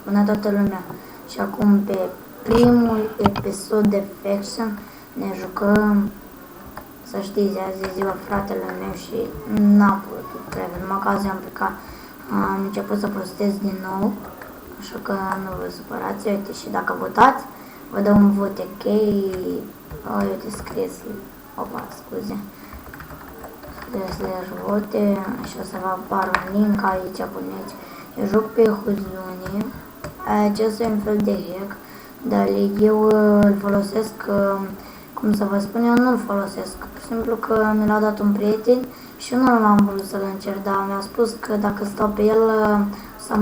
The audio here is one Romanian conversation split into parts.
Bună toată lumea! Și acum pe primul episod de Faction ne jucăm, să știți, azi e ziua fratelui meu și n-am putut preveni, numai că azi am plecat, am început să postez din nou, așa că nu vă supărați, uite, și dacă votați, vă dau un vot ok, uite, scrieți, opa, scuze, scrieți vote și o să vă apară un link aici, puneți. Eu joc pe Huzune, acesta e un fel de hack, dar eu îl folosesc, cum să vă spun, eu nu-l folosesc, pur și simplu că mi l-a dat un prieten și eu nu am vrut să-l încerc, dar mi-a spus că dacă stau pe el să am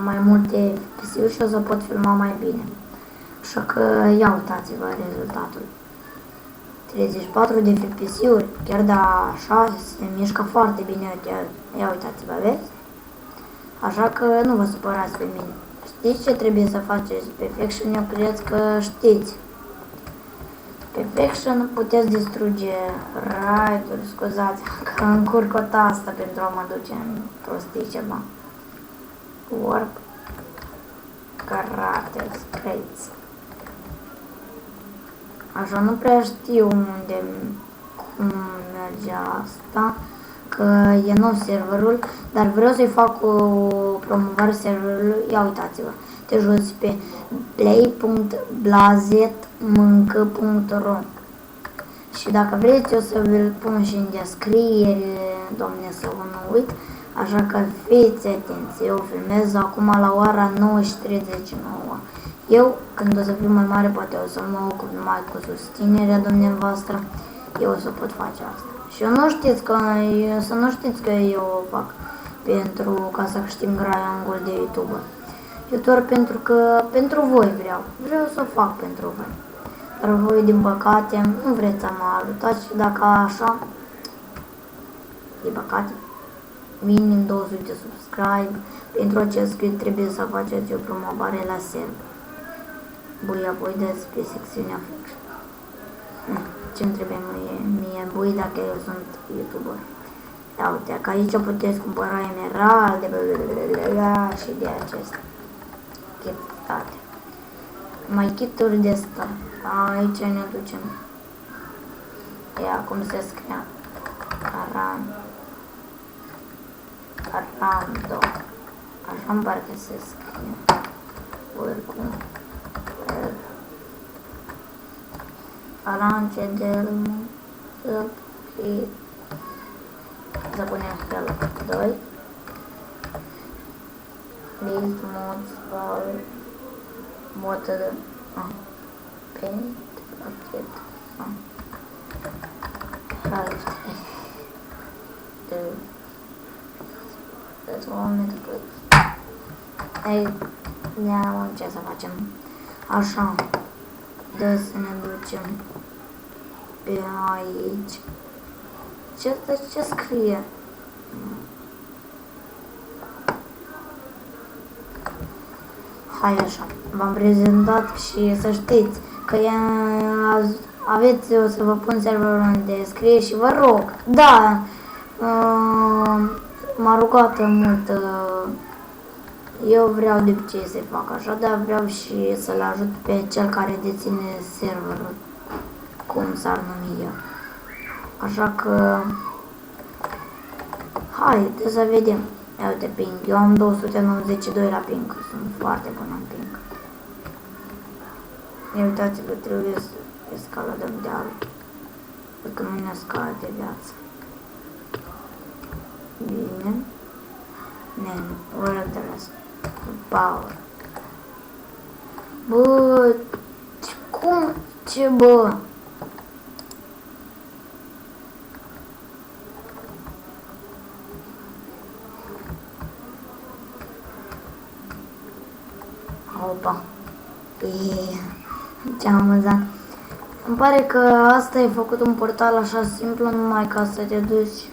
mai multe FPS-uri și o să pot filma mai bine. Așa că ia uitați-vă rezultatul. 34 de FPS-uri, chiar de așa se mișcă foarte bine, ia uitați-vă, vezi? Așa că nu vă supărați pe mine. Știți ce trebuie să faceți pe Faction? Eu cred că știți. Pe Faction puteți distruge raid-uri, scuzați, că încurc o tastă pentru a mă duce în prostii ceva. Warp, Characters, Crates. Așa nu prea știu unde, cum merge asta, că e nou serverul, dar vreau să-i fac o promovare serverului. Ia uitați-vă, te joci pe play.blazetmâncă.ro și dacă vreți o să vi-l pun și în descriere, domne, să vă nu uit, așa că fiți atenți, eu filmez acum la ora 9:39. Eu, când o să fiu mai mare, poate o să mă ocup numai cu susținerea dumneavoastră, eu o să pot face asta. Și eu nu știți că, să nu știți că eu o fac ca să câștig graiangul de YouTuber. Eu doar pentru că, pentru voi vreau să o fac pentru voi. Dar voi, din păcate, nu vreți să mă ajutați și dacă așa, din păcate, minim 200 de subscribe, pentru acest clip trebuie să faceți o promovare la server. Bui, apoi dați pe secțiunea Faction. Ce-mi trebuie mie bui dacă eu sunt YouTuber. Ia uite, că aici puteți cumpăra emeralde, și de acestea. Chitate. Mai kituri de asta. Aici ne ducem. Ia cum se scria. Carando. Așa-mi parcă se scrie. Oricum. Arance del să punem fel 2 list mods water paint bucket that's one minute. Ei, ia ce să facem așa. Dă să ne ducem pe aici. Ce scrie? Hai așa, v-am prezentat și să știți că aveți, o să vă pun serverul unde scrie și vă rog, da, m-a rugat mult, eu vreau de obicei să-i fac așa, dar vreau și să-l ajut pe cel care deține serverul, cum s-ar numi eu. Așa că, haideți să vedem. Ia uite, ping. Eu am 292 la ping, sunt foarte bun în ping. Ia uitați-vă, trebuie să escaladăm dealul, pentru că nu ne scală de viață. Bine. World rest. Power. Bă, cum? Ce bă? Opa. Ce amuzant. Îmi pare că asta e făcut un portal așa simplu, numai ca să te duci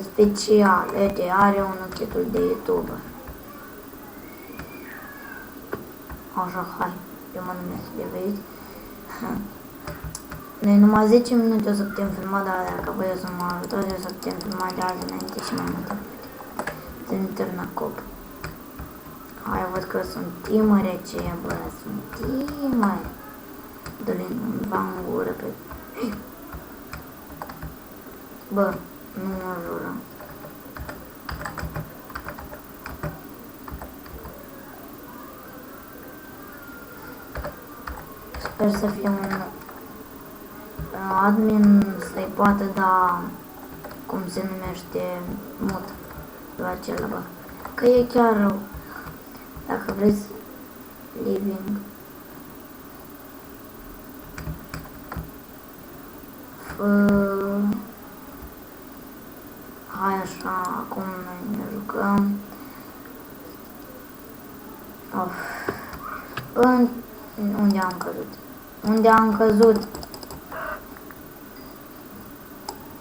special. Uite, are un titlul de YouTuber. Așa, hai. Eu mă numesc de vezi. Noi numai 10 minute o să putem filma, dar dacă voi o să mă ajutați, o să putem filma de azi înainte și mai multe. Târnă cop. Hai, văd că sunt timăre, ce bă, sunt timăre. Dă-le undeva în gură pe... Bă, nu mă jură. Sper să fie un admin să-i poată da, cum se numește, mut la acela, bă. Că e chiar rău. Dacă vreți, living. Hai așa, acum noi ne jucăm. Unde am căzut? Unde am căzut?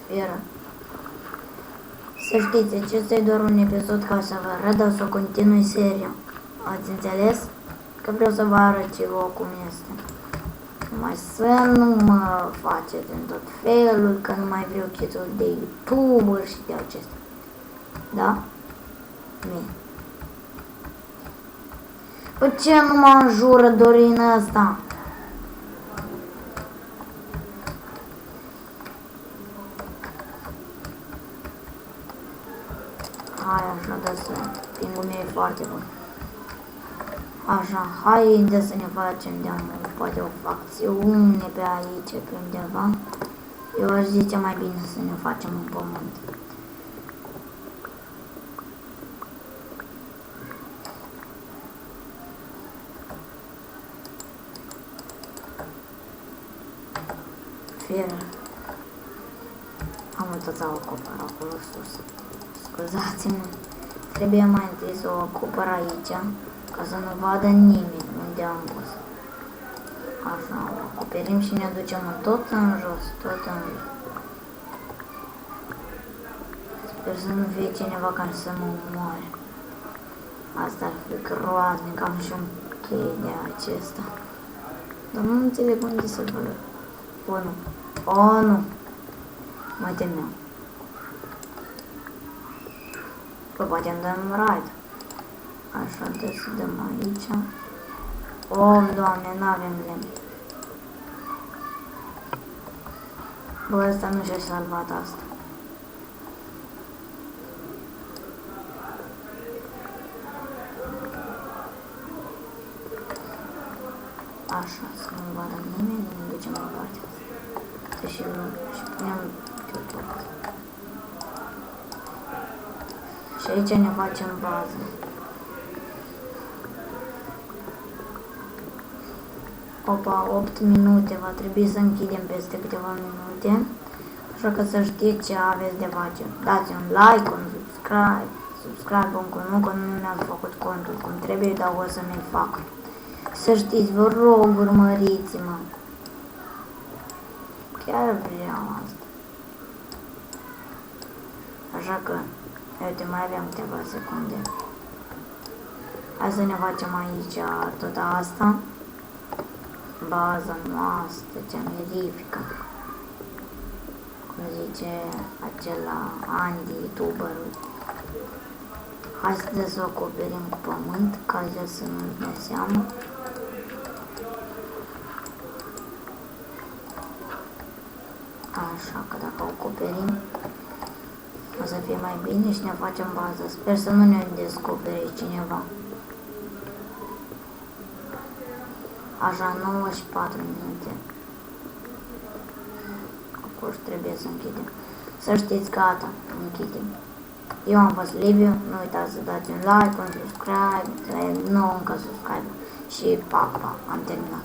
Fieră. Să știți, acesta e doar un episod ca să vă arăt, dar să o continui seria. Ați înțeles? Că vreau să vă arăt ce vouă cum este. Numai să nu mă faceți în tot felul, că nu mai vreau chestii de YouTuber și de acestea. Da? Bine. Păi ce nu mă înjură Dorina asta? Hai așa, dă să... Pingul meu e foarte bun. Așa, hai de să ne facem poate o facțiune pe aici, pe undeva. Eu aș zice mai bine să ne facem un pământ. Fier. Am uitat să o acopăr acolo sus. Scuzați-mă. Trebuie mai întâi să o acopăr aici, ca să nu vadă nimeni unde am pus. Așa, o acoperim și ne ducem tot în jos, tot în jos. Sper să nu fie cineva care să mă omoare. Asta ar fi groaznic, am și un chei de acesta. Dar nu înțeleg unde să-l văd. O, nu. O, nu. Mă temeam. Bă, poate îmi dăm raid. Așa, trebuie să dăm aici. O, Doamne, n-avem lemn. Bă, ăsta nu și-a salvat asta. Așa, să nu vadă nimeni, ne ducem la partea asta. Și punem tot. Și aici ne facem bază. Opa, 8 minute, va trebui să închidem peste câteva minute. Așa că să știți ce aveți de face. Dați un like, un subscribe încă nu, că nu mi-am făcut contul cum trebuie, dar o să mi-l fac. Să știți, vă rog, urmăriți-mă. Chiar vreau asta. Așa că, uite, mai avem câteva secunde. Hai să ne facem aici tot asta. Baza noastră, cea mirifică. Cum zice acela Andy, youtuberul. Hai să o acoperim cu pământ, ca să nu-și dea seama. Așa că dacă o acoperim, o să fie mai bine și ne facem bază. Sper să nu ne descopere cineva. Așa, 9 și 4 minute. Acum trebuie să închidem. Să știți, gata, închidem. Eu am fost Liviu, nu uitați să dați un like, un subscribe, nu încă subscribe și pa, am terminat.